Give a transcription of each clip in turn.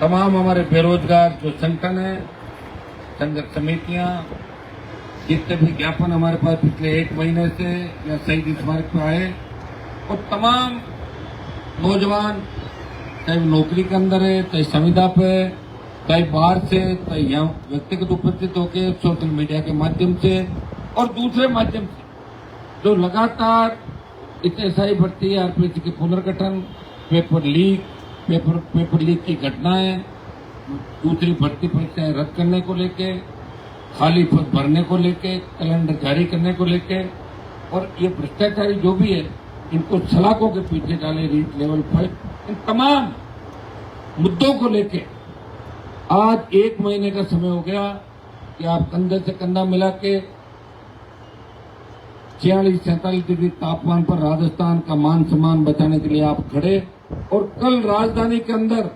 तमाम हमारे बेरोजगार जो संगठन है, संघर्ष समितियां, जितने भी ज्ञापन हमारे पास पिछले 1 महीने से या शहीद स्मारक पर आए, और तमाम नौजवान चाहे नौकरी के अंदर है, चाहे संविदा पे, चाहे बाहर से, चाहे यहाँ व्यक्तिगत उपस्थित होकर सोशल मीडिया के माध्यम से और दूसरे माध्यम से जो लगातार इतने सारी भर्ती, आरपीसी के पुनर्गठन, पेपर लीक की घटनाएं, दूसरी भर्ती परीक्षाएं रद्द करने को लेके, खाली पद भरने को लेके, कैलेंडर जारी करने को लेके, और ये भ्रष्टाचारी जो भी है इनको सलाखों के पीछे डाले, रीच लेवल 5, इन तमाम मुद्दों को लेके आज 1 महीने का समय हो गया कि आप कंधे से कंधा मिला के 46-47 डिग्री तापमान पर राजस्थान का मान सम्मान बचाने के लिए आप खड़े। और कल राजधानी के अंदर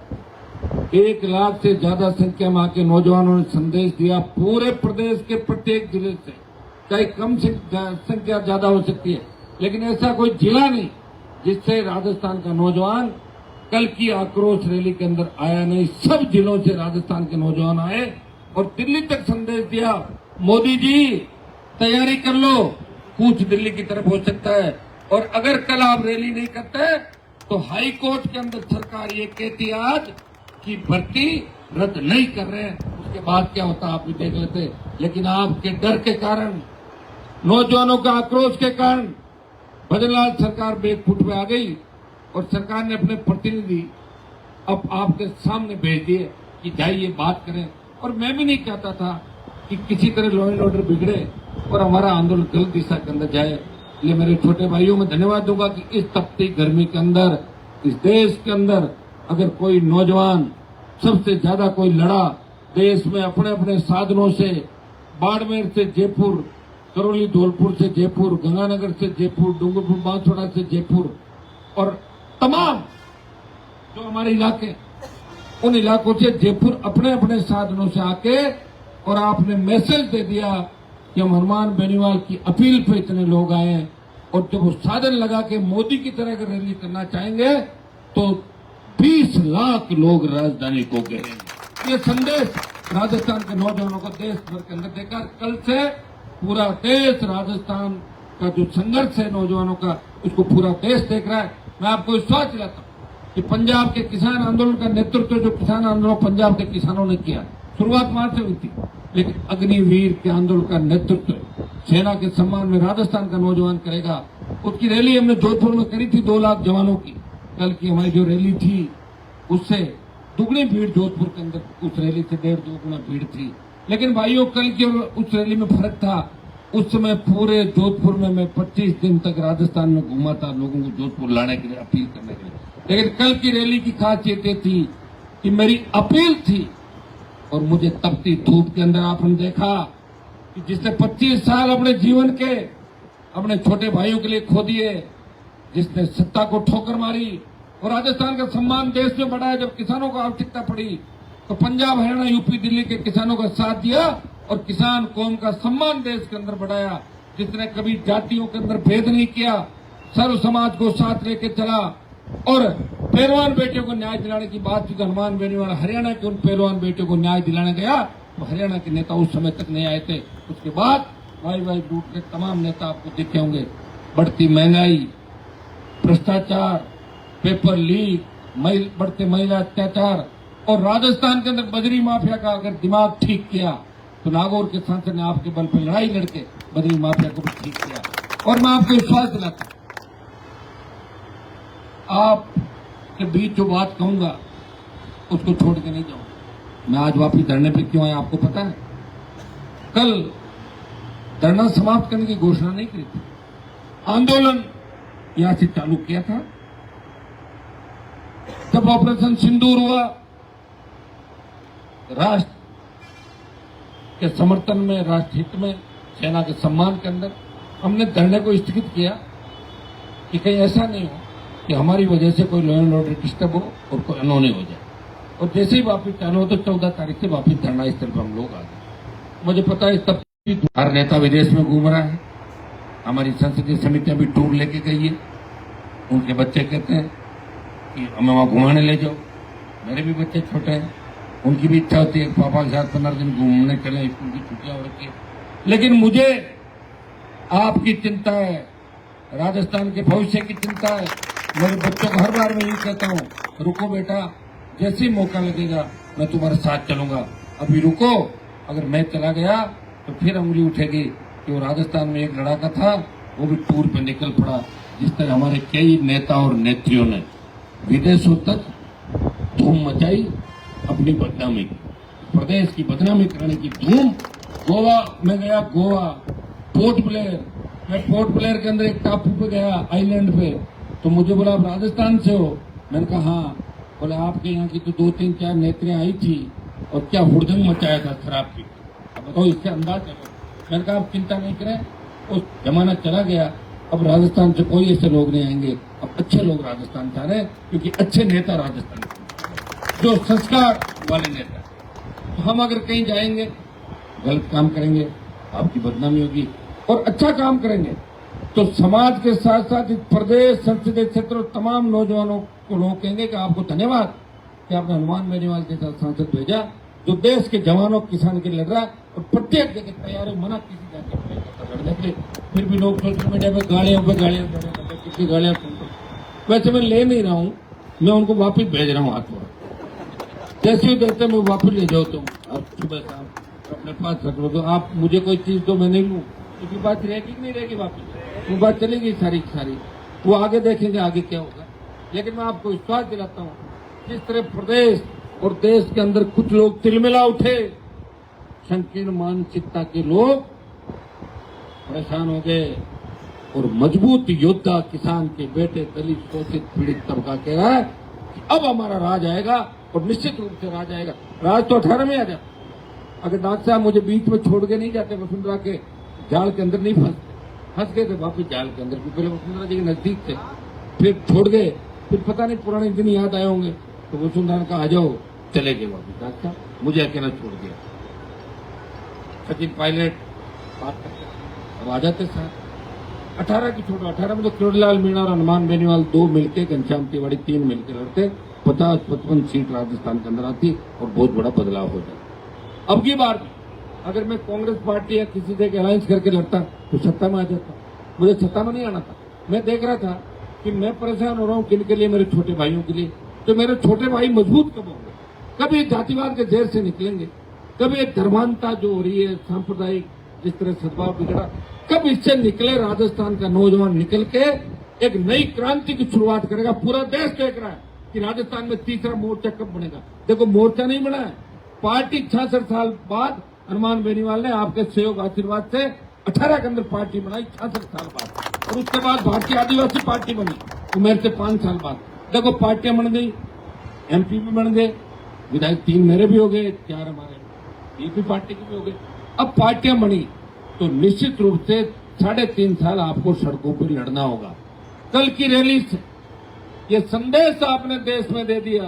1 लाख से ज्यादा संख्या में आके नौजवानों ने संदेश दिया, पूरे प्रदेश के प्रत्येक जिले से, चाहे कम संख्या ज्यादा हो सकती है, लेकिन ऐसा कोई जिला नहीं जिससे राजस्थान का नौजवान कल की आक्रोश रैली के अंदर आया नहीं। सब जिलों से राजस्थान के नौजवान आए और दिल्ली तक संदेश दिया, मोदी जी तैयारी कर लो, कूच दिल्ली की तरफ हो सकता है, और अगर कल आप रैली नहीं करते तो हाई कोर्ट के अंदर सरकार ये कहती आज कि भर्ती रद्द नहीं कर रहे हैं। उसके बाद क्या होता आप भी देख लेते, लेकिन आपके डर के कारण, नौजवानों का आक्रोश के कारण भजनलाल सरकार बैकफुट पे आ गई और सरकार ने अपने प्रतिनिधि अब आपके सामने भेज दिए कि जाइए बात करें। और मैं भी नहीं चाहता था कि किसी तरह लॉ एंड ऑर्डर बिगड़े और हमारा आंदोलन गलत दिशा के अंदर जाए। इसलिए मेरे छोटे भाइयों में धन्यवाद दूंगा कि इस तपती गर्मी के अंदर, इस देश के अंदर अगर कोई नौजवान सबसे ज्यादा कोई लड़ा देश में अपने अपने साधनों से, बाड़मेर से जयपुर, करौली धौलपुर से जयपुर, गंगानगर से जयपुर, डूंगरपुर बांसवाड़ा से जयपुर, और तमाम जो हमारे इलाके, उन इलाकों से जयपुर अपने अपने साधनों से आके, और आपने मैसेज दे दिया कि हम हनुमान बेनीवाल की अपील पे इतने लोग आए हैं, और जब वो साधन लगा के मोदी की तरह अगर रैली करना चाहेंगे तो 20 लाख लोग राजधानी को गए। ये संदेश राजस्थान के नौजवानों को देश भर के अंदर देखा। कल से पूरा देश राजस्थान का जो संघर्ष है नौजवानों का, उसको पूरा देश देख रहा है। मैं आपको विश्वास दिलाता हूं कि पंजाब के किसान आंदोलन का नेतृत्व जो किसान आंदोलन पंजाब के किसानों ने किया, शुरुआत वहां से हुई थी, लेकिन अग्निवीर के आंदोलन का नेतृत्व सेना के सम्मान में राजस्थान का नौजवान करेगा। उसकी रैली हमने जोधपुर में करी थी 2 लाख जवानों की। कल की हमारी जो रैली थी उससे दुगनी भीड़ जोधपुर के अंदर, उस रैली से 1.5-2 गुना भीड़ थी। लेकिन भाइयों, कल की और उस रैली में फर्क था। उस समय पूरे जोधपुर में मैं 25 दिन तक राजस्थान में घूमा था, लोगों को जोधपुर लाने के लिए, अपील करने के लिए। लेकिन कल की रैली की खासियत ये थी कि मेरी अपील थी, और मुझे तपती धूप के अंदर आपने देखा कि जिसने 25 साल अपने जीवन के अपने छोटे भाइयों के लिए खो दिए, जिसने सत्ता को ठोकर मारी और राजस्थान का सम्मान देश में बढ़ाया, जब किसानों को आवश्यकता पड़ी तो पंजाब, हरियाणा, यूपी, दिल्ली के किसानों का साथ दिया और किसान कौम का सम्मान देश के अंदर बढ़ाया, जिसने कभी जातियों के अंदर भेद नहीं किया, सर्व समाज को साथ लेके चला, और पहलवान बेटियों को न्याय दिलाने की बात की तो हनुमान बेनीवाल हरियाणा के उन पहलवान बेटियों को न्याय दिलाने गया तो हरियाणा के नेता उस समय तक नहीं आए थे। उसके बाद वाई ग्रुप के तमाम नेता आपको दिखे होंगे। बढ़ती महंगाई, भ्रष्टाचार, पेपर लीक, बढ़ते महिला अत्याचार, और राजस्थान के अंदर बजरी माफिया का अगर दिमाग ठीक किया तो नागौर के सांसद ने आपके बल पर लड़ाई लड़के बजरी माफिया को भी ठीक किया। और मैं आपको विश्वास दिलाता हूं, आपके बीच जो बात कहूंगा उसको छोड़ के नहीं जाऊंगा। मैं आज वापिस धरने पे क्यों आया आपको पता है? कल धरना समाप्त करने की घोषणा नहीं की थी, आंदोलन यहां से चालू किया था। जब ऑपरेशन सिंदूर हुआ, राष्ट्र के समर्थन में, राष्ट्र हित में, सेना के सम्मान के अंदर हमने धरने को स्थगित किया कि कहीं ऐसा नहीं हो कि हमारी वजह से कोई लॉ एंड ऑर्डर डिस्टर्ब हो और कोई अनहोनी हो जाए। और जैसे ही वापिस चालू हो तो 14 तारीख से वापिस धरना स्थल पर हम लोग आ गए। मुझे पता है तब हर नेता विदेश में घूम रहा है, हमारी संसदीय समितियां भी टूर लेके गई है। उनके बच्चे कहते हैं कि हमें वहां घुमाने ले जाओ, मेरे भी बच्चे छोटे हैं, उनकी भी इच्छा होती है पापा के साथ 15 दिन घूमने चले, स्कूल की छुट्टियां हो रखी है। लेकिन मुझे आपकी चिंता है, राजस्थान के भविष्य की चिंता है। मेरे बच्चों को हर बार मैं यही कहता हूँ, रुको बेटा, जैसे ही मौका लगेगा मैं तुम्हारे साथ चलूंगा, अभी रुको। अगर मैं चला गया तो फिर उंगली उठेगी कि वो राजस्थान में एक लड़ाका था, वो भी टूर पे निकल पड़ा। जिस तरह हमारे कई नेता और नेत्रियों ने विदेशों तक धूम मचाई, अपनी बदनामी, प्रदेश की बदनामी करने की धूम। गोवा में गया, गोवा, पोर्ट ब्लेयर, मैं पोर्ट ब्लेयर के अंदर एक टापू पे गया, आइलैंड पे, तो मुझे बोला आप राजस्थान से हो? मैंने कहा हाँ। बोले आपके यहाँ की तो 2-3-4 नेत्रियां आई थी और क्या हुड़दंग मचाया था शराब की, अब बताओ, इससे अंदाज करो। मैंने कहा आप चिंता नहीं करें, उस जमाना चला गया, अब राजस्थान से कोई ऐसे लोग नहीं आएंगे, अब अच्छे लोग राजस्थान से आ रहे हैं, क्योंकि अच्छे नेता राजस्थान जो संस्कार वाले नेता। तो हम अगर कहीं जाएंगे, गलत काम करेंगे, आपकी बदनामी होगी, और अच्छा काम करेंगे तो समाज के साथ साथ इस प्रदेश, संसदीय क्षेत्र और तमाम नौजवानों को लोग कहेंगे कि आपको धन्यवाद कि आपने हनुमान बेनीवाल के साथ सांसद भेजा, जो देश के जवानों किसान के लड़ रहा है और प्रत्येक जगह तैयार है, मना किसी जाके लड़ने के लिए। फिर भी लोग सोशल मीडिया पे गाड़ियों कितनी गाड़ियां सुनते। वैसे मैं ले नहीं रहा हूँ, मैं उनको वापिस भेज रहा हूँ हाथों। जैसे ही देते मैं वापिस ले जाओ, तुम अब सुबह शाम अपने पास रख लो। तो आप मुझे कोई चीज तो मैं नहीं लूँ, क्योंकि बात रहेगी कि नहीं रहेगी, वापिस वो बात चलेगी सारी सारी, वो आगे देखेंगे आगे क्या होगा। लेकिन मैं आपको विश्वास दिलाता हूँ, जिस तरह प्रदेश और देश के अंदर कुछ लोग तिलमिला उठे, संकीर्ण मानसिकता के लोग परेशान हो गए, और मजबूत योद्धा किसान के बेटे, दलित, शोषित, पीड़ित तबका कह रहा है कि अब हमारा राज आएगा, और निश्चित रूप से राज आएगा। राज तो 18 में आ जाता, अगर डॉक्टर साहब मुझे बीच में छोड़ के नहीं जाते, वसुंधरा के जाल के अंदर नहीं फंस गए थे वापिस जाल के अंदर, पहले वसुंधरा जी के नजदीक थे, फिर छोड़ गए, फिर पता नहीं पुराने दिन याद आए होंगे, तो वसुंधरा ने कहा आ जाओ, चले गए वापिस। डॉक्टर साहब मुझे अकेला छोड़ दिया। सचिन पायलट बात करते, अब आ जाते साथ। 18 की छोड़ो, 18 में तो किरोड़ीलाल मीणा और हनुमान बेनीवाल 2 मिलके, घनश्याम तिवारी 3 मिलकर लड़ते, 50-55 सीट राजस्थान के अंदर आती और बहुत बड़ा बदलाव हो जाता। अब की बार अगर मैं कांग्रेस पार्टी या किसी से अलायंस करके लड़ता तो सत्ता में आ जाता। मुझे सत्ता में नहीं आना था। मैं देख रहा था कि मैं परेशान हो रहा हूँ किन के लिए, मेरे छोटे भाइयों के लिए। तो मेरे छोटे भाई मजबूत कब होंगे? कभी जातिवाद के जेर से निकलेंगे, कभी एक धर्मांता जो हो रही है, सांप्रदायिक जिस तरह सद्भाव बिगड़ा, कब इससे निकले राजस्थान का नौजवान निकल के एक नई क्रांति की शुरुआत करेगा। पूरा देश देख रहा है कि राजस्थान में तीसरा मोर्चा कब बनेगा। देखो मोर्चा नहीं बना है, पार्टी 66 साल बाद हनुमान बेनीवाल ने आपके सहयोग आशीर्वाद से 18 के अंदर पार्टी बनाई, 66 साल बाद, और उसके बाद भारतीय आदिवासी पार्टी बनी उमेर से 5 साल बाद। देखो पार्टियां बन गई, एमपी भी बन गए, विधायक 3 मेरे भी हो गए, 4 हमारे बीजेपी पार्टी के भी हो गए। अब पार्टियां बनी तो निश्चित रूप से 3.5 साल आपको सड़कों पर लड़ना होगा। कल की रैली से ये संदेश आपने देश में दे दिया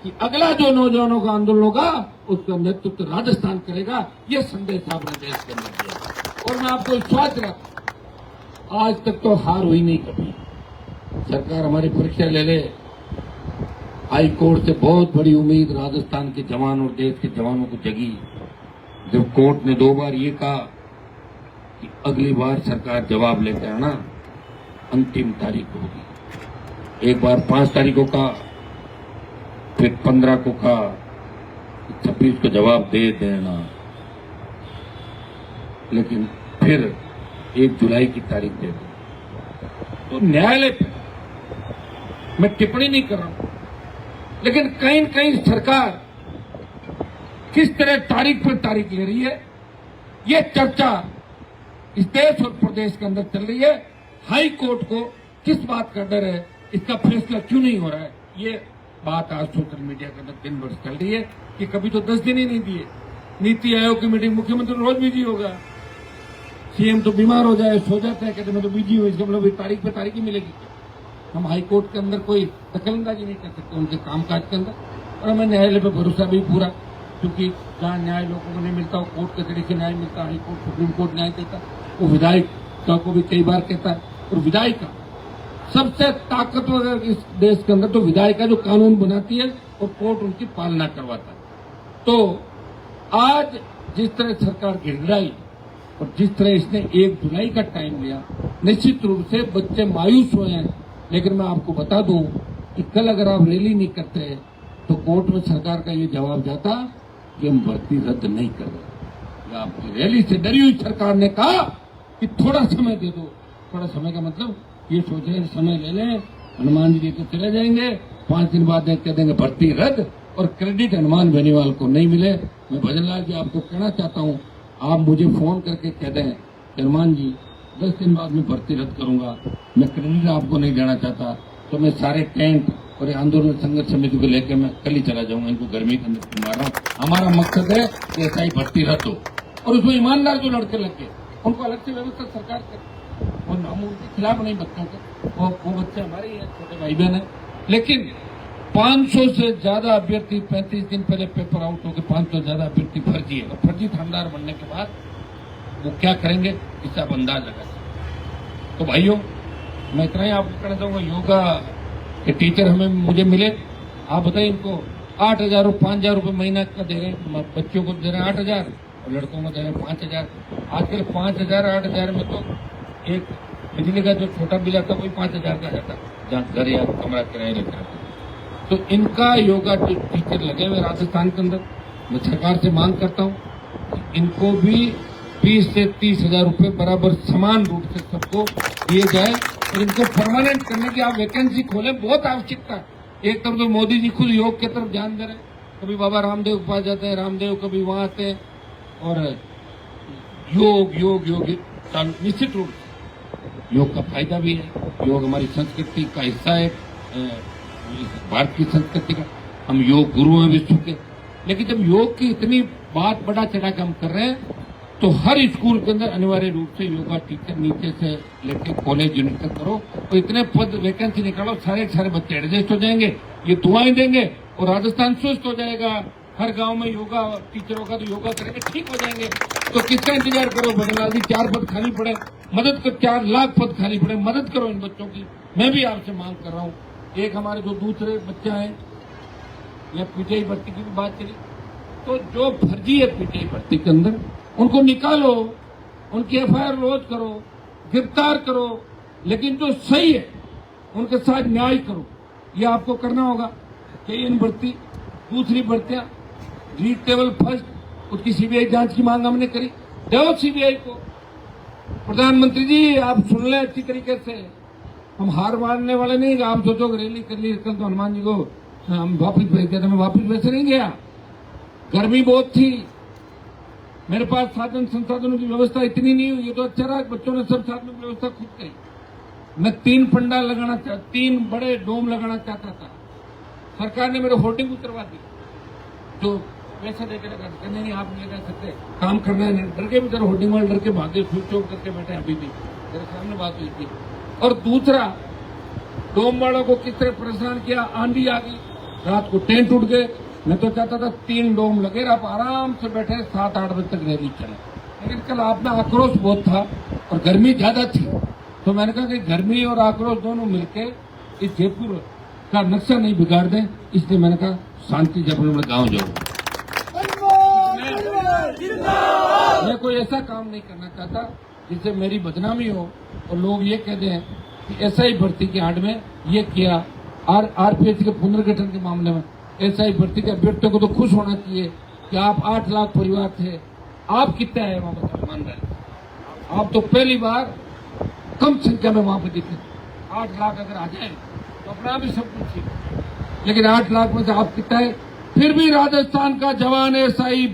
कि अगला जो नौजवानों का आंदोलन होगा उसका नेतृत्व राजस्थान करेगा। ये संदेश आपने देश के अंदर दिया, और मैं आपको विश्वास दिलाता, आज तक तो हार हुई नहीं कभी। सरकार हमारी परीक्षा ले ले, हाई कोर्ट से बहुत बड़ी उम्मीद राजस्थान के जवान और देश के जवानों को जगी, जब कोर्ट ने 2 बार ये कहा कि अगली बार सरकार जवाब लेकर आना, अंतिम तारीख होगी। एक बार 5 तारीख को कहा, फिर 15 को कहा, 26 को जवाब दे देना, लेकिन फिर 1 जुलाई की तारीख दे दी। तो न्यायालय पे मैं टिप्पणी नहीं कर रहा हूं, लेकिन कहीं न कहीं सरकार किस तरह तारीख पर तारीख ले रही है, ये चर्चा इस देश और प्रदेश के अंदर चल रही है। हाई कोर्ट को किस बात का डर है, इसका फैसला क्यों नहीं हो रहा है, ये बात आज सोशल मीडिया के अंदर दिन भर चल रही है कि कभी तो 10 दिन ही नहीं दिए। नीति आयोग की मीटिंग, मुख्यमंत्री रोज बिजी होगा, सीएम तो बीमार हो जाए, सो जाता है, कहते मैं तो बिजी हूं, इसका मतलब तारीख पे तारीख ही मिलेगी। हम हाई कोर्ट के अंदर कोई दखलंदाजी नहीं कर सकते उनके कामकाज के अंदर, और हमें न्यायालय पर भरोसा भी पूरा, क्योंकि जहां न्याय लोगों को नहीं मिलता वो कोर्ट के तरीके न्याय मिलता, हाई कोर्ट सुप्रीम कोर्ट न्याय देता, वो विधायिका को भी कई बार कहता है, और विधायिका सबसे ताकतवर इस देश के अंदर तो विधायिका जो कानून बनाती है और कोर्ट उनकी पालना करवाता है। तो आज जिस तरह सरकार गिड़गिड़ाई और जिस तरह इसने 1 जुलाई का टाइम लिया, निश्चित रूप से बच्चे मायूस हुए हैं। लेकिन मैं आपको बता दूं कि कल अगर आप रैली नहीं करते तो कोर्ट में सरकार का ये जवाब जाता कि हम भर्ती रद्द नहीं कर रहे। आपकी रैली से डरी हुई सरकार ने कहा कि थोड़ा समय दे दो। थोड़ा समय का मतलब ये सोच रहे समय ले लें, हनुमान जी तो चले जाएंगे, 5 दिन बाद कह देंगे भर्ती रद्द और क्रेडिट हनुमान बेनीवाल को नहीं मिले। मैं भजनलाल जी आपको कहना चाहता हूँ, आप मुझे फोन करके कह दें हनुमान जी 10 दिन बाद मैं भर्ती रद्द करूंगा, मैं क्रेडिट आपको नहीं देना चाहता, तो मैं सारे टेंट और आंदोलन संघर्ष समिति को लेकर मैं कल ही चला जाऊंगा। इनको गर्मी के अंदर मार रहा हूँ। हमारा मकसद है कि ऐसा ही भर्ती रद्द हो और उसमें ईमानदार जो लड़के लगे उनको अलग से व्यवस्था सरकार करे। और हम उनके खिलाफ नहीं बच्चों के, वो बच्चे हमारे ही हैं, छोटे भाई बहन है। लेकिन 500 से ज्यादा अभ्यर्थी 35 दिन पहले पेपर आउट होकर 500 से ज्यादा अभ्यर्थी फर्जी है। फर्जी थानेदार बनने के बाद वो क्या करेंगे इससे आप अंदाज लगा सकते। तो भाइयों, मैं इतना ही आपको कहना चाहूंगा, योगा के टीचर मुझे मिले, आप बताइए इनको 8,000 और 5,000 रुपये महीना का दे रहे हैं, बच्चों को दे रहे हैं 8,000 और लड़कों को दे रहे हैं 5,000। आजकल 5,000 8,000 में तो एक बिजली का जो छोटा बिल आता है वही 5,000 का जाता है, जहाँ घर या कमरा किराए लेकर आता है। तो इनका योगा टीचर लगे हुए राजस्थान के अंदर। मैं सरकार से मांग करता हूँ कि इनको भी 20 से 30,000 रुपये बराबर समान रूप से सबको दिए जाए और इनको परमानेंट करने की आप वैकेंसी खोलें, बहुत आवश्यकता है। एक तरफ तो मोदी जी खुद योग की तरफ ध्यान दे रहे हैं, कभी बाबा रामदेव के पास जाते हैं, रामदेव कभी वहां आते हैं और योग योग योग निश्चित रूप से योग का फायदा भी है। योग हमारी संस्कृति का हिस्सा है, भारत की संस्कृति का। हम योग गुरु हैं विश्व के। लेकिन जब योग की इतनी बात बड़ा चढ़ा के हम कर रहे हैं तो हर स्कूल के अंदर अनिवार्य रूप से योगा टीचर नीचे से लेकर कॉलेज यूनिट तक करो और इतने पद वैकेंसी निकालो, सारे बच्चे एडजस्ट हो जाएंगे, ये दुआएं देंगे और राजस्थान स्वस्थ हो जाएगा। हर गांव में योगा टीचरों का तो योगा करेंगे, ठीक हो जाएंगे। तो किसका इंतजार करो भजनलाल जी, 4 पद खाली पड़े, मदद कर, 4 लाख पद खाली पड़े, मदद करो इन बच्चों की। मैं भी आपसे मांग कर रहा हूँ। एक हमारे जो दूसरे बच्चा है, या पीटीआई भर्ती की भी बात करी, तो जो फर्जी है पीटीआई भर्ती के अंदर उनको निकालो, उनकी एफआईआर रोज करो, गिरफ्तार करो, लेकिन जो सही है उनके साथ न्याय करो। ये आपको करना होगा। कि इन भर्ती दूसरी भर्तियां रीट टेबल फर्स्ट, उसकी सीबीआई जांच की मांग हमने करी। दो सीबीआई को, प्रधानमंत्री जी आप सुन लें अच्छी तरीके से, हम हार मानने वाले नहीं। आप सोचो रैली कर ली कल तो हनुमान जी को हम वापिस भेज दिया, मैं वापिस वैसे नहीं गया। गर्मी बहुत थी, मेरे पास साधन संसाधनों की व्यवस्था इतनी नहीं हुई। ये तो अच्छा रहा, बच्चों ने सब साधनों की व्यवस्था खुद करी। मैं 3 पंडाल लगाना 3 बड़े डोम लगाना चाहता था, सरकार ने मेरे होर्डिंग उतरवा दी। तो पैसा देकर लगा, नहीं आप नहीं लगा सकते, काम करना है। डर के भी होर्डिंग वाले डर के भागे, स्विच ऑफ करके बैठे। अभी भी मेरे सामने बात हुई थी। और दूसरा, डोम वालों को किस तरह परेशान किया, आंधी आ गई, रात को टेंट उठ गए। मैं तो चाहता था 3 डोम लगे, आप आराम से बैठे 7-8 बजे तक रैली चले। लेकिन कल आप में आक्रोश बहुत था और गर्मी ज्यादा थी, तो मैंने कहा कि गर्मी और आक्रोश दोनों मिलके इस जयपुर का नक्शा नहीं बिगाड़ दें। इसलिए मैंने कहा शांति से अपने गाँव जाओ। मैं कोई ऐसा काम नहीं करना चाहता जिससे मेरी बदनामी हो और लोग ये कह दें कि एसआई भर्ती की आड़ में ये किया। आरपीएच के पुनर्गठन के मामले में एसआई भर्ती के अभ्यर्थियों को तो खुश होना चाहिए कि आप 8 लाख परिवार थे, आप कितने आए वहां पर ईमानदार। आप तो पहली बार कम संख्या में वहां पर दिखे। 8 लाख अगर आ जाए तो अपना भी सब कुछ ठीक, लेकिन 8 लाख में से आप कितना है। फिर भी राजस्थान का जवान एसआई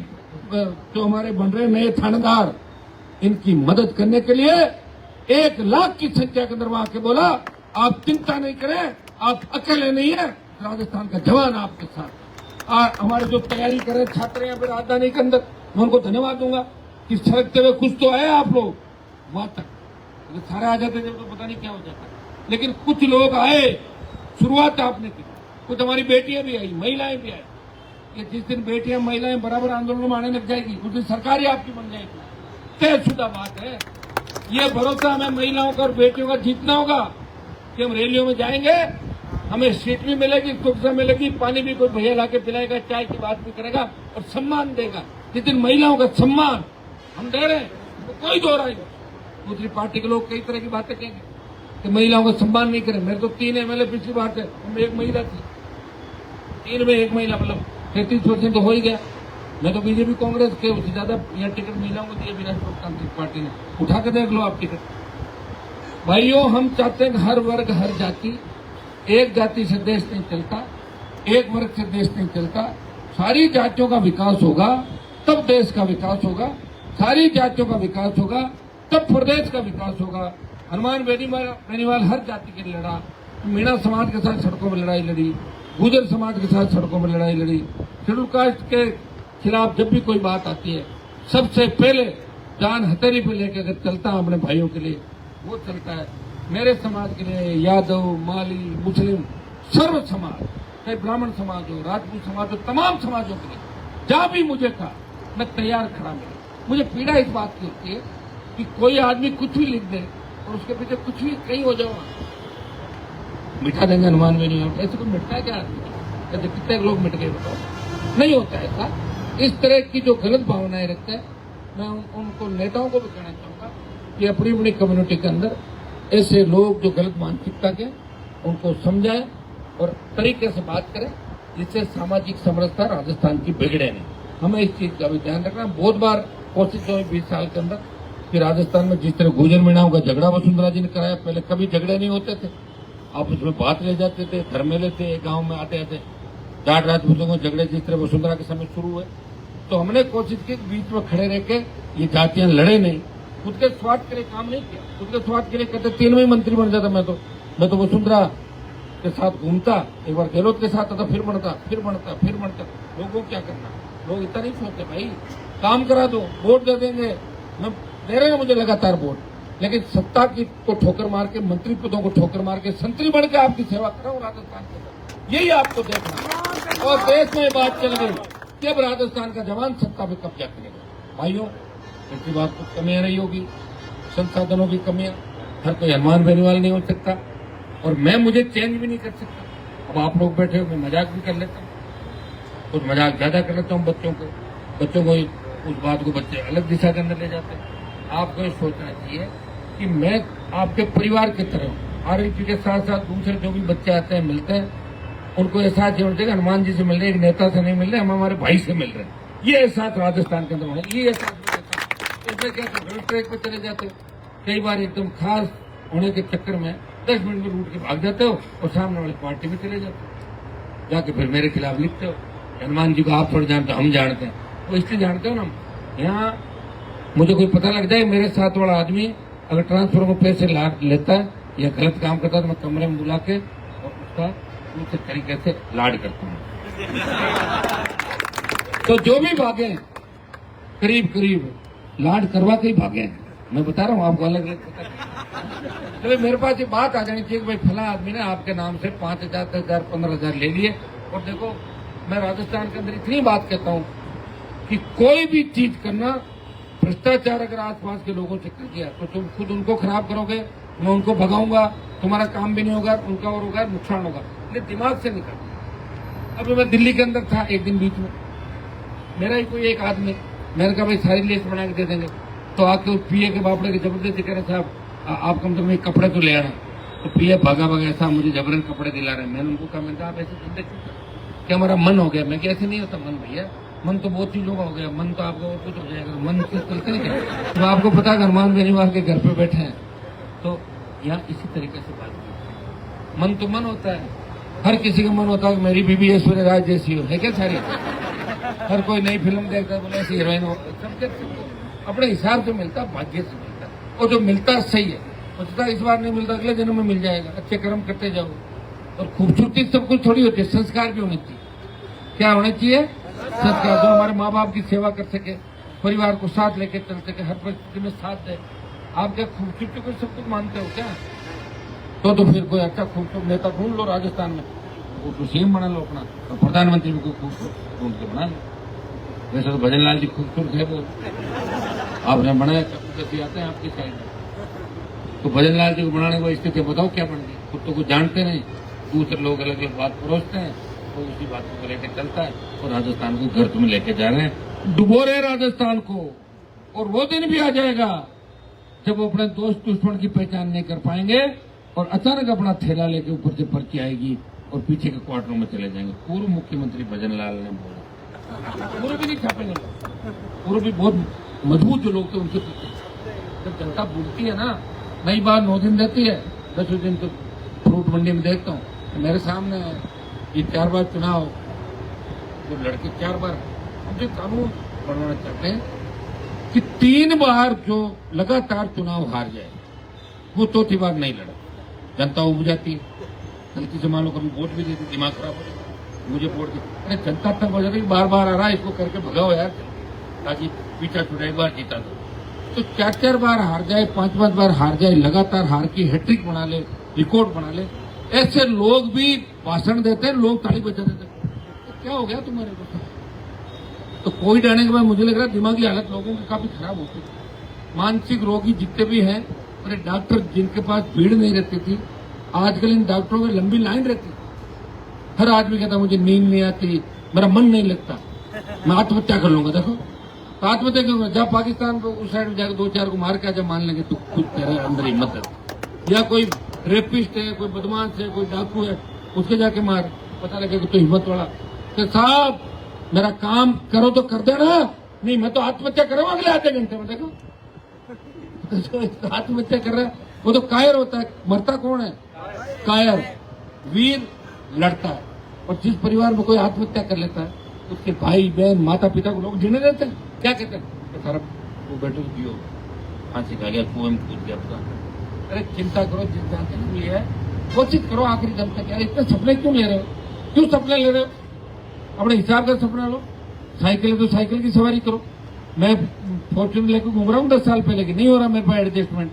जो हमारे बन रहे नए थानेदार, इनकी मदद करने के लिए 1 लाख की संख्या के अंदर वहां के बोला आप चिंता नहीं करें, आप अकेले नहीं है, राजस्थान का जवान आपके साथ। हमारे जो तैयारी कर रहे छात्र हैं राजधानी के अंदर, मैं उनको धन्यवाद दूंगा कि सड़कते हुए कुछ तो आए आप लोग वहां तक। अगर सारे आ जाते थे तो पता नहीं क्या हो जाता, लेकिन कुछ लोग आए, शुरुआत आपने की। कुछ हमारी बेटियां भी आई, महिलाएं भी आई। कि जिस दिन बेटियां महिलाएं बराबर आंदोलन में आने लग जाएगी उस दिन सरकार ही आपकी बन जाएगी। तयशुदा बात है। ये भरोसा हमें महिलाओं का और बेटियों का जीतना होगा। कि हम रैलियों में जाएंगे, हमें सीट भी मिलेगी, सुविधा मिलेगी, पानी भी कोई भैया लाके पिलाएगा, चाय की बात भी करेगा और सम्मान देगा। जितनी महिलाओं का सम्मान हम दे रहे हैं तो कोई दो राय नहीं। दूसरी पार्टी के लोग कई तरह की बातें कहेंगे कि महिलाओं का सम्मान नहीं करें। मेरे तो 3 एमएलए पिछली बार थे, उनमें 1 महिला थी, 3 में 1 महिला, मतलब 33% तो हो ही गया। मैं तो बीजेपी कांग्रेस के उससे ज्यादा यह टिकट महिलाओं को दिए विरासत लोकतांत्रिक पार्टी ने। उठा के देख लो आप टिकट। भाइयों, हम चाहते हैं कि हर वर्ग हर जाति, एक जाति से देश नहीं चलता, एक वर्ग से देश नहीं चलता। सारी जातियों का विकास होगा तब देश का विकास होगा, सारी जातियों का विकास होगा तब प्रदेश का विकास होगा। हनुमान बेनीवाल हर जाति के लिए लड़ा, मीणा समाज के साथ सड़कों में लड़ाई लड़ी, गुर्जर समाज के साथ सड़कों में लड़ाई लड़ी। शेड्यूल कास्ट के खिलाफ जब भी कोई बात आती है, सबसे पहले जान हथेली पे लेकर अगर चलता है अपने भाइयों के लिए, वो चलता है मेरे समाज के लिए। यादव, माली, मुस्लिम, सर्व समाज, चाहे ब्राह्मण समाज हो, राजपूत समाज हो, तमाम समाजों के लिए जहां भी मुझे कहा मैं तैयार खड़ा मिला। मुझे पीड़ा इस बात की होती है कि कोई आदमी कुछ भी लिख दे और उसके पीछे कुछ भी कहीं हो जाओ, मिटा देंगे हनुमान बेनीवाल। ऐसे कोई मिटता है क्या आदमी? ऐसे कितने लोग मिट गए बताओ? नहीं होता ऐसा। इस तरह की जो गलत भावनाएं रखते हैं, मैं उनको नेताओं को भी कहना चाहूंगा कि अपनी अपनी कम्युनिटी के अंदर ऐसे लोग जो गलत मानसिकता के, उनको समझाएं और तरीके से बात करें जिससे सामाजिक समरसता राजस्थान की बिगड़े नहीं। हमें इस चीज का भी ध्यान रखना। बहुत बार कोशिश हुई 20 साल के अंदर कि राजस्थान में जिस तरह गुर्जर मीणाओं का झगड़ा वसुंधरा जी ने कराया, पहले कभी झगड़े नहीं होते थे, आप उसमें बात ले जाते थे, धर्मेले थे, गांव में आते आते जाट राजपूतों को झगड़े जिस तरह वसुंधरा के समय शुरू हुए, तो हमने कोशिश की बीच में खड़े रह के ये जातियां लड़े नहीं, खुद के स्वार्थ के लिए काम नहीं किया। खुद के स्वार्थ के लिए कहते 3 में ही मंत्री बन जाता। मैं तो वसुंधरा के साथ घूमता, एक बार गहलोत के साथ आता, फिर बनता। लोगों को क्या करना? लोग इतना नहीं सोचते भाई, काम करा दो, वोट दे देंगे। मैं दे रहे हैं मुझे लगातार वोट, लेकिन सत्ता की को ठोकर मार के, मंत्री पदों को ठोकर मार के संतरी बन के आपकी सेवा कर रहा हूँ राजस्थान के अंदर। यही आपको देखना। और देश में बात चल गई कि अब राजस्थान का जवान सत्ता पे कब्जा करेगा। भाइयों, इसकी बात कुछ कमियां नहीं होगी, संसाधनों की कमियां। हर कोई हनुमान बेनीवाल नहीं हो सकता और मुझे चेंज भी नहीं कर सकता। अब आप लोग बैठे हो, मैं मजाक भी कर लेता हूँ, कुछ मजाक ज्यादा कर लेता हूँ बच्चों को उस बात को बच्चे अलग दिशा के अंदर ले जाते हैं। आपको ये सोचना चाहिए कि मैं आपके परिवार की तरह हूँ। आरएलपी के साथ साथ दूसरे जो भी बच्चे आते हैं, मिलते हैं, उनको एहसास ये होता है कि हनुमान जी से मिल रहे, एक नेता से नहीं मिल रहे, हम हमारे भाई से मिल रहे हैं। ये एहसास राजस्थान के अंदर है, ये एहसास इसमें क्या रोड ट्रैक पर चले जाते हो, कई बार एकदम खास होने के चक्कर में 10 मिनट में रूट के भाग जाते हो और सामने वाली पार्टी में चले जाते हो, जाके फिर मेरे खिलाफ लिखते हो। हनुमान जी को आप थोड़ा जानते हो, हम जानते हैं। वो इसलिए जानते हो ना, यहाँ मुझे कोई पता लग जाए मेरे साथ वाला आदमी अगर ट्रांसफर को पैसे लेता है या गलत काम करता है तो मैं कमरे में बुला के और उसका दूसरे तरीके से लाड करता हूँ। तो जो भी भागे करीब लाड करवा के ही भागे हैं। मैं बता रहा हूँ आपको, अलग अलग पता। तो मेरे पास ये बात आ जानी चाहिए कि भाई फला आदमी ने आपके नाम से 5,000, 10,000, 15,000 ले लिए। और देखो, मैं राजस्थान के अंदर इतनी बात कहता हूँ कि कोई भी चीज करना, भ्रष्टाचार अगर आसपास के लोगों से कर दिया तो तुम खुद उनको खराब करोगे, मैं उनको भगाऊंगा, तुम्हारा काम भी नहीं होगा, उनका और होगा, नुकसान होगा। इसलिए दिमाग से निकल। अब मैं दिल्ली के अंदर था एक दिन, बीच में मेरा ही कोई एक आदमी, मैंने कहा भाई सारी लिस्ट बना के दे देंगे, तो आके उस पीए के बापड़े की जबरदस्ती कह रहे साहब आप कम से कम कपड़े तो ले आना। तो पीए भागा ऐसा मुझे जबरन कपड़े दिला रहे हैं। मैंने उनको कहा, मैंने कहा आप ऐसे चिंता क्यों कर, क्या हमारा मन हो गया? मैं कैसे नहीं होता मन भैया, मन तो बहुत चीजों का हो गया, मन तो आपका और कुछ हो जाएगा, मन कुछ करते नहीं क्या? तो आपको पता है हनुमान बेनीवाल के घर पे बैठे हैं, तो यहाँ इसी तरीके से बात करते हैं। मन तो मन होता है, हर किसी का मन होता है कि मेरी बीबी ऐश्वर्या राय जैसी हो, है क्या? सारी हर कोई नई फिल्म देखता है, बोले ऐसी हीरोइन हो। सबके अपने हिसाब से मिलता, भाग्य से मिलता, और जो मिलता सही है। सोचता इस बार नहीं मिलता, अगले जन्म में मिल जाएगा। अच्छे कर्म करते जाओ। और खूबसूरती सब कुछ थोड़ी होती है, संस्कार भी होने चाहिए। क्या होने चाहिए? संस्कार। जो हमारे माँ बाप की सेवा कर सके, परिवार को साथ लेके चल सके, हर परिस्थिति में साथ दे। आप क्या खूबसूरती को सब कुछ मानते हो क्या? तो फिर कोई अच्छा खूबसूरत नेता ढूंढ लो राजस्थान में, वो सीएम बना लो अपना, और प्रधानमंत्री भी कोई खूबसूरत ढूंढ के बना लो। वैसे तो भजन लाल जी खूबसूरत है, वो आपने बनाया, कैसे आते हैं आपकी साइड में, तो भजन लाल जी को बनाने को स्थिति बताओ क्या बन गई। खुद तो कुछ जानते नहीं, दूसरे लोग अलग अलग बात परोसते हैं, तो उसी बातों को लेकर चलता है और राजस्थान को गर्त में लेके जा रहे हैं, डुबो रहे राजस्थान को। और वो दिन भी आ जाएगा जब वो अपने दोस्त दुश्मन की पहचान नहीं कर पाएंगे और अचानक अपना थैला लेके ऊपर से पर्ची आएगी और पीछे के क्वार्टरों में चले जाएंगे। पूर्व मुख्यमंत्री भजन लाल ने बोला, पूर्व भी नहीं छापेंगे, पूर्व भी बहुत मजबूत जो लोग थे उनके पीछे। जब जनता बोलती है ना, नई बात 9 दिन रहती है, 10वें दिन तो फ्रूट मंडी में देखता हूँ तो मेरे सामने ये 4 बार चुनाव, जो लड़के 4 बार हम जो कानून बनवाना चाहते हैं कि 3 बार जो लगातार चुनाव हार जाए वो चौथी बार नहीं लड़ा, जनता उब जाती है। गलती से मान लो कभी वोट भी देती, दिमाग खराब हो जाता, मुझे वोट दी, अरे जनता तक हो जाती बार बार आ रहा है, इसको करके भगाओ यार, ताकि पीछा छुड़ा, एक बार जीता तो 4-4 बार हार जाए, 5-5 बार हार जाए, लगातार हार की हैट्रिक बना ले, रिकॉर्ड बना ले, ऐसे लोग भी भाषण देते हैं, लोग ताली बजा देते हैं। तो क्या हो गया तुम्हारे को? तो कोविड आने के बाद मुझे लग रहा है दिमागी हालत लोगों की काफी खराब होती है। मानसिक रोगी जितने भी हैं, अरे डॉक्टर जिनके पास भीड़ नहीं रहती थी, आजकल इन डॉक्टरों में लंबी लाइन रहती है। हर आदमी कहता मुझे नींद नहीं आती, मेरा मन नहीं लगता, मैं आत्महत्या कर लूंगा। देखो तो आत्महत्या क्यों? जब पाकिस्तान को उस साइड में जाकर 2-4 को मार के जब मान लेंगे तो खुद तेरे अंदर हिम्मत है। या कोई रेपिस्ट है, कोई बदमाश है, कोई डाकू है, उसके जाके मार, पता लगेगा तो हिम्मत वाला कि साहब मेरा काम करो तो कर देना, नहीं मैं तो आत्महत्या करूंगा अगले आधे घंटे में। देखो आत्महत्या कर रहा है वो तो कायर होता है, मरता कौन है? कायर। वीर लड़ता है। और जिस परिवार में कोई आत्महत्या कर लेता है उसके भाई बहन माता पिता को लोग जीने देते हैं, क्या कहते हैं? सारा वो बेटो दियो, फांसी खा गया, कुएं में कूद गया पूरा। अरे चिंता करो, जिस जानते नहीं है कोशिश करो आखिरी दम तक। यार इतने सपने क्यों ले रहे हो? क्यों सपने ले रहे हो? अपने हिसाब का सपना लो। साइकिल है तो साइकिल की सवारी करो। मैं फॉर्च्यूनर लेकर घूम रहा हूँ 10 साल पहले की, नहीं हो रहा मेरे पास एडजस्टमेंट।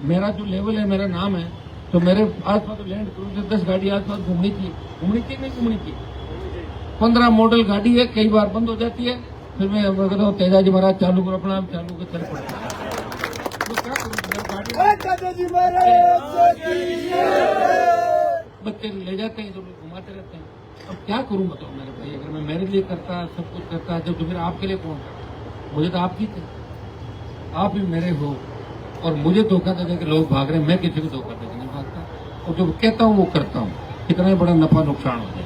मेरा जो लेवल है, मेरा नाम है, तो मेरे आसपास लैंड क्रूजर 10 गाड़ी आसपास घूमनी चाहिए नहीं घूमनी चाहिए। 15 मॉडल गाड़ी है, कई बार बंद हो जाती है, फिर मैं कहता हूँ तेजाजी महाराज चालू करो, अपना चालू कर चल पड़ता है। तो क्या करूँ? बच्चे ले जाते हैं तो घुमाते रहते हैं। अब क्या करूं बताओ मेरे भाई? अगर मैं मेरे लिए करता, सब कुछ करता, जब तो फिर आपके लिए कौन करता? मुझे तो आप जीते, आप ही मेरे हो, और मुझे धोखा देने के लोग भाग रहे हैं, मैं किसी को धोखा देने नहीं भागता, और जो कहता हूँ वो करता हूँ, कितना ही बड़ा नफा नुकसान हो जाए।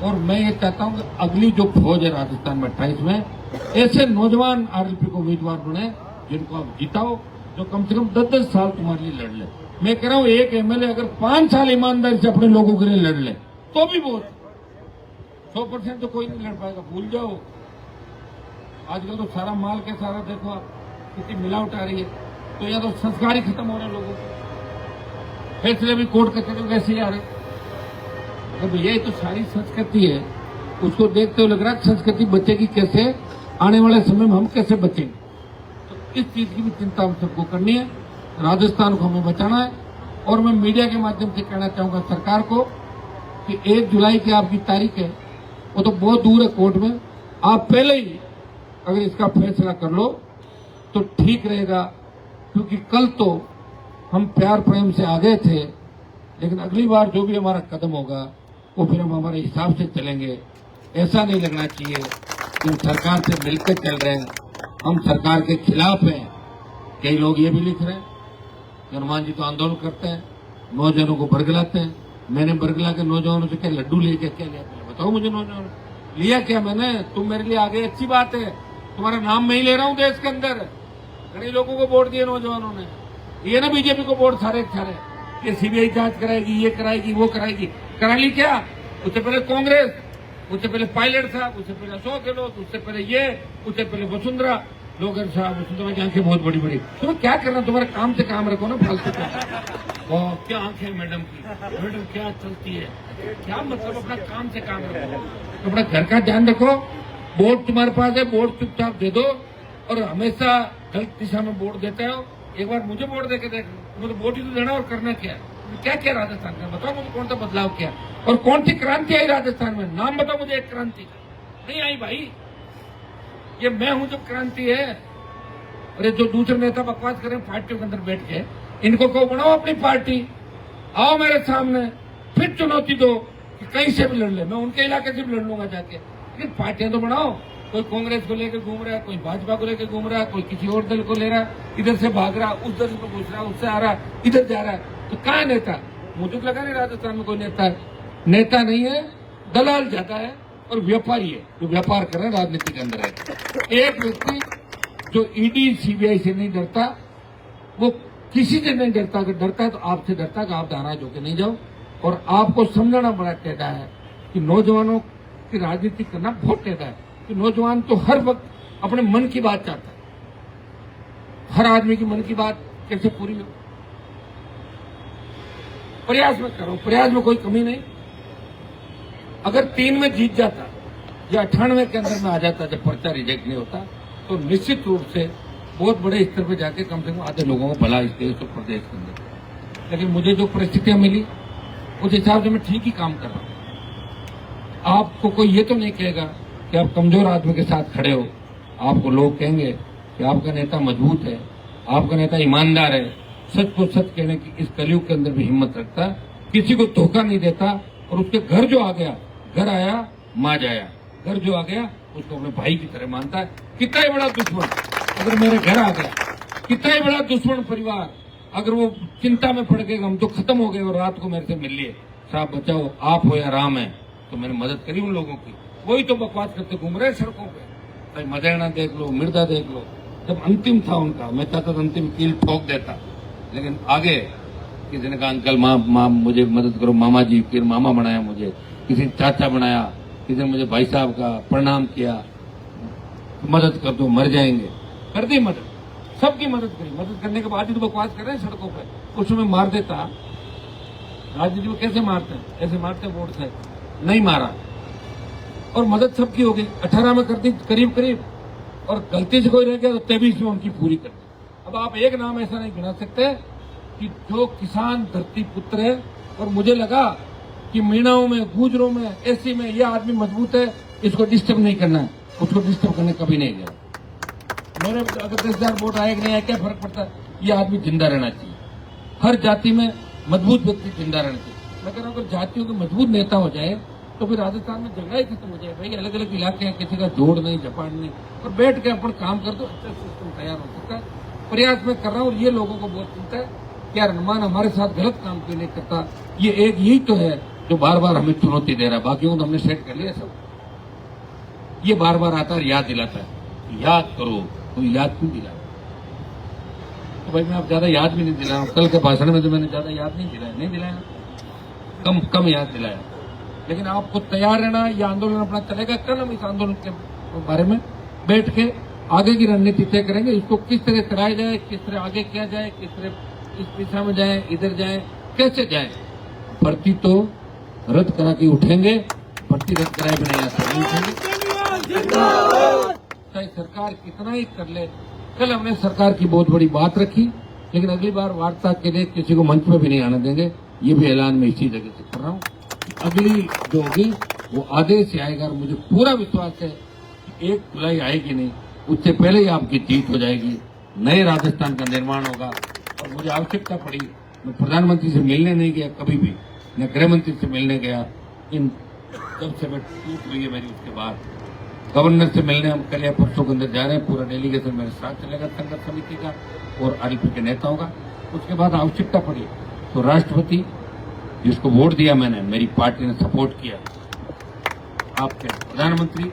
और मैं ये चाहता हूँ कि अगली जो फौज है राजस्थान में 28 में, ऐसे नौजवान आरएलपी को उम्मीदवार बने जिनको आप जिताओ, जो कम से कम 10-10 साल तुम्हारे लिए लड़ ले। मैं कह रहा हूँ एक एमएलए अगर 5 साल ईमानदारी से अपने लोगों के लिए लड़ ले तो भी बहुत। 100% तो कोई नहीं लड़ पाएगा, भूल जाओ। आजकल तो सारा माल के सारा देखो आप, कितनी मिलावट आ रही है, तो या तो संस्कार ही खत्म हो रहे लोगों के, फैसले भी कोर्ट कचहरी वैसे ही आ रहे। तो भैया ये तो सारी संस्कृति है, उसको देखते हुए लग रहा है संस्कृति बचेगी कैसे, आने वाले समय में हम कैसे बचेंगे। तो इस चीज की भी चिंता हम सबको करनी है, राजस्थान को हमें बचाना है। और मैं मीडिया के माध्यम से कहना चाहूंगा सरकार को कि 1 जुलाई की आपकी तारीख है, वो तो बहुत दूर है कोर्ट में, आप पहले ही अगर इसका फैसला कर लो तो ठीक रहेगा। क्योंकि कल तो हम प्यार प्रेम से आ गए थे, लेकिन अगली बार जो भी हमारा कदम होगा वो फिर हम हमारे हिसाब से चलेंगे। ऐसा नहीं लगना चाहिए कि हम सरकार से मिलकर चल रहे हैं, हम सरकार के खिलाफ हैं। कई लोग ये भी लिख रहे हैं कि हनुमान जी तो आंदोलन करते हैं, नौजवानों को बरगलाते हैं। मैंने बरगला के नौजवानों से क्या लड्डू लेके क्या लिया? बताओ मुझे, नौजवान लिया क्या मैंने? तुम मेरे लिए आगे, अच्छी बात है, तुम्हारा नाम मैं ही ले रहा हूं देश के अंदर। कई लोगों को वोट दिए नौजवानों ने, ये ना बीजेपी को वोट सारे ये सीबीआई जांच कराएगी, ये कराएगी, वो कराएगी। करा ली क्या? उससे पहले कांग्रेस, उससे पहले पायलट साहब, उससे पहले अशोक गहलोत, उससे पहले ये, उससे पहले वसुंधरा। लोग साहब वसुंधरा की आंखें बहुत बड़ी बड़ी। तुम्हें क्या करना? तुम्हारा काम से काम रखो ना, फालतू का। क्या आंखें मैडम की, मैडम क्या चलती है, क्या मतलब? अपना काम से काम रखो, अपना घर का ध्यान रखो। वोट तुम्हारे पास है, वोट चुपचाप दे दो। और हमेशा गलत दिशा में वोट देते हो। एक बार मुझे वोट देके देख, मुझे वोट ही तो देना। और करना क्या है? क्या क्या राजस्थान में बताओ मुझे, कौन सा बदलाव किया और कौन सी क्रांति आई राजस्थान में? नाम बताओ मुझे एक क्रांति का। नहीं आई भाई, ये मैं हूं जो क्रांति है। अरे जो दूसरे नेता बकवास करें पार्टियों के अंदर बैठ के, इनको कहो बनाओ अपनी पार्टी, आओ मेरे सामने, फिर चुनौती दो कि कहीं से भी लड़ ले, मैं उनके इलाके से भी लड़ लूंगा जाके। लेकिन पार्टियां तो बनाओ, कोई कांग्रेस को लेकर घूम रहा है, कोई भाजपा को लेकर घूम रहा है, कोई किसी और दल को ले रहा है, इधर से भाग रहा, उस दल को घुस रहा, उससे आ रहा, इधर जा रहा है। तो कहाँ नेता? मुझे तो लगा नहीं राजस्थान में कोई नेता है। नेता नहीं है, दलाल ज्यादा है और व्यापारी है, जो व्यापार कर रहे हैं राजनीति के अंदर है। एक व्यक्ति जो ईडी सीबीआई से नहीं डरता, वो किसी से नहीं डरता। अगर डरता है तो आपसे डरता कि आप नाराज होकर नहीं जाओ। और आपको समझाना बड़ा टेढ़ा है कि नौजवानों की राजनीति करना बहुत टेढ़ा है कि नौजवान तो हर वक्त अपने मन की बात चाहता है। हर आदमी की मन की बात कैसे पूरी हो? प्रयास में करो, प्रयास में कोई कमी नहीं। अगर 3 में जीत जाता या 98 के अंदर में आ जाता जब पर्चा रिजेक्ट नहीं होता, तो निश्चित रूप से बहुत बड़े स्तर पर जाके कम से कम आधे लोगों को भला इस देश और प्रदेश के अंदर। लेकिन मुझे जो परिस्थितियां मिली उस हिसाब से मैं ठीक ही काम कर रहा हूं। आपको कोई ये तो नहीं कहेगा कि आप कमजोर आदमी के साथ खड़े हो। आपको लोग कहेंगे कि आपका नेता मजबूत है, आपका नेता ईमानदार है, सच को सच कहने की इस कलयुग के अंदर भी हिम्मत रखता, किसी को धोखा नहीं देता। और उसके घर जो आ गया, घर आया माँ जाया, घर जो आ गया उसको अपने भाई की तरह मानता है। कितना ही बड़ा दुश्मन अगर मेरे घर आ गया, कितना ही बड़ा दुश्मन परिवार अगर वो चिंता में पड़ गए, हम तो खत्म हो गए और रात को मेरे से मिल लिए, साहब बचाओ, आप हो या राम है, तो मैंने मदद करी उन लोगों की। वही तो बकवास करते घूम रहे सड़कों पे। भाई मदेरणा देख लो, मिर्जा देख लो, जब अंतिम था उनका, मैं चाहता था अंतिम कील ठोक देता। लेकिन आगे किसी ने कहा अंकल माँ मुझे मदद करो, मामा जी, फिर मामा बनाया मुझे, किसी ने चाचा बनाया, किसी ने मुझे भाई साहब का प्रणाम किया, मदद कर दो मर जाएंगे, कर दी मदद, सबकी मदद करी। मदद करने के बाद ही तो बकवास कर रहे हैं सड़कों पे। कुछ में मार देता, राजनीति में कैसे मारते हैं? ऐसे मारते हैं वोट से, नहीं मारा और मदद सबकी हो गई। 18 में कर दी करीब करीब, और गलती से कोई रह गया तो 23 में उनकी पूरी कर दी। अब आप एक नाम ऐसा नहीं गिना सकते कि जो किसान धरती पुत्र है। और मुझे लगा कि मीणाओं में, गुजरों में, एसी में यह आदमी मजबूत है, इसको डिस्टर्ब नहीं करना है। उसको डिस्टर्ब करने कभी नहीं गया। मेरे अगर 10,000 वोट आए कि नहीं आए क्या फर्क पड़ता है? ये आदमी जिंदा रहना चाहिए। हर जाति में मजबूत व्यक्ति जिंदा रहना चाहिए। मगर अगर जातियों के मजबूत नेता हो जाए तो फिर राजस्थान में झगड़ा ही खत्म हो जाए। भाई अलग अलग इलाके हैं, किसी का जोड़ नहीं, झपाड़ नहीं, और बैठ के अपन काम कर दो, अच्छा सिस्टम तैयार हो सकता है। प्रयास में कर रहा हूँ और ये लोगों को बहुत चिंता है कि यार अनुमान हमारे साथ गलत काम क्यों नहीं करता। ये एक यही तो है जो बार बार हमें चुनौती दे रहा है। बाकियों को हमने सेट कर लिया सब। ये बार बार आता है, याद दिलाता है, याद करो, तो याद क्यों दिलाया? तो भाई मैं अब ज्यादा याद भी नहीं दिला रहा हूँ। कल के भाषण में तो मैंने ज्यादा याद नहीं दिलाया, कम याद दिलाया। लेकिन आपको तैयार रहना, यह आंदोलन अपना चलेगा। कल हम इस आंदोलन के बारे में बैठ के आगे की रणनीति तय करेंगे। इसको किस तरह कराया जाए, किस तरह आगे किया जाए, किस तरह इस दिशा में जाए, इधर जाए, कैसे जाए। भर्ती तो रद्द करा के उठेंगे, भर्ती रद्द कराए बिना यहाँ नहीं उठेंगे। चाहे सरकार कितना ही कर ले। कल हमने सरकार की बहुत बड़ी बात रखी, लेकिन अगली बार वार्ता के लिए किसी को मंच में भी नहीं आने देंगे। ये भी ऐलान मैं इसी जगह से कर रहा हूँ। अगली जो होगी वो आदेश से आएगा और मुझे पूरा विश्वास है कि 1 जुलाई आएगी नहीं, उससे पहले ही आपकी जीत हो जाएगी। नए राजस्थान का निर्माण होगा। और मुझे आवश्यकता पड़ी, मैं प्रधानमंत्री से मिलने नहीं गया कभी भी, न गृह मंत्री से मिलने गया। इन जब से मैं टूट हुई है मेरी, उसके बाद गवर्नर से मिलने हम कल या परसों के अंदर जा रहे हैं। पूरा डेलीगेशन मेरे साथ चलेगा संघर्ष समिति का और आरएलपी के नेताओं का। उसके बाद आवश्यकता पड़ी तो राष्ट्रपति जिसको वोट दिया मैंने, मेरी पार्टी ने सपोर्ट किया, आपके प्रधानमंत्री,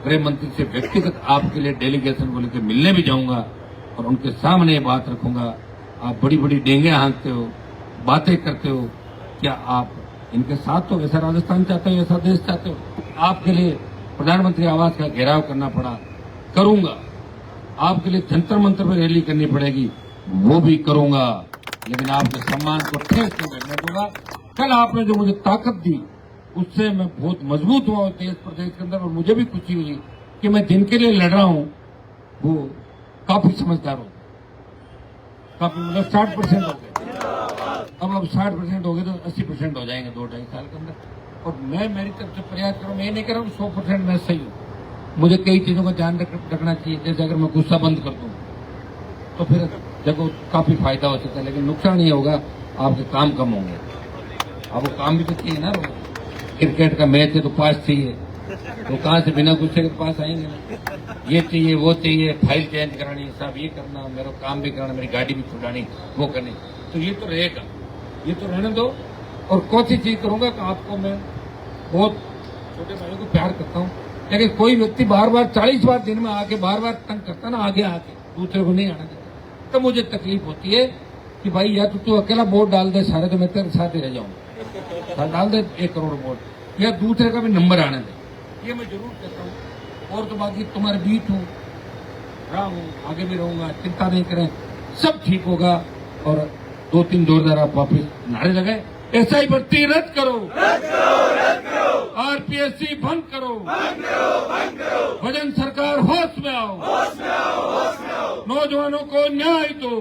गृह मंत्री से व्यक्तिगत आपके लिए डेलीगेशन को लेकर मिलने भी जाऊंगा और उनके सामने ये बात रखूंगा। आप बड़ी बड़ी डेंगे हाँकते हो, बातें करते हो, क्या आप इनके साथ तो ऐसा राजस्थान चाहते हो, ऐसा देश चाहते हो? आपके लिए प्रधानमंत्री आवास का घेराव करना पड़ा, करूंगा। आपके लिए जंतर मंतर पर रैली करनी पड़ेगी, वो भी करूंगा। लेकिन आपके सम्मान को ठेस नहीं लगने दूंगा। कल आपने जो मुझे ताकत दी उससे मैं बहुत मजबूत हुआ देश प्रदेश के अंदर। और मुझे भी खुशी हुई कि मैं जिनके लिए लड़ रहा हूं वो काफी समझदार हो, काफी मतलब 60% हो गए। अब 60% हो गए तो 80% हो जाएंगे 2-2.5 साल के अंदर। और मैं मेरी तरफ से प्रयास करूँ, मैं नहीं कर रहा हूँ 100% मैं सही हूँ। मुझे कई चीजों का ध्यान रखना चाहिए। जैसे अगर मैं गुस्सा बंद कर दूं तो फिर देखो काफी फायदा हो सकता है, लेकिन नुकसान ये होगा आपके काम कम होंगे। अब वो काम भी तो चाहिए ना, क्रिकेट का मैच है तो पास चाहिए, तो कहाँ से बिना गुस्से के पास आएंगे ना। ये चाहिए वो चाहिए, फाइल चेंज करानी, साहब ये करना, मेरा काम भी कराना, मेरी गाड़ी भी छुड़ानी, वो करनी, तो ये तो रहेगा, ये तो रहने दो। और कौन सी चीज करूंगा कि आपको मैं बहुत छोटे भाइयों को प्यार करता हूँ, लेकिन कोई व्यक्ति बार बार 40 बार दिन में आके बार बार तंग करता ना, आगे आके दूसरे को नहीं आना देता, तो मुझे तकलीफ होती है कि भाई या तो तू अकेला वोट डाल दे सारे, तो मैं तेरे साथ ही रह जाऊंगा, डाल दे 1 करोड़ वोट, या दूसरे का भी नंबर आने दे, ये मैं जरूर कहता हूँ। और तो बाकी तुम्हारे बीच हूँ, रहा हूँ, आगे भी रहूंगा, चिंता नहीं करें, सब ठीक होगा। और 2-3 जोरदार आप वापिस नारे लगाए, एसआई भर्ती रद्द करो, आरपीएससी भंग करो, भजन सरकार होश में आओ, नौजवानों को न्याय दो।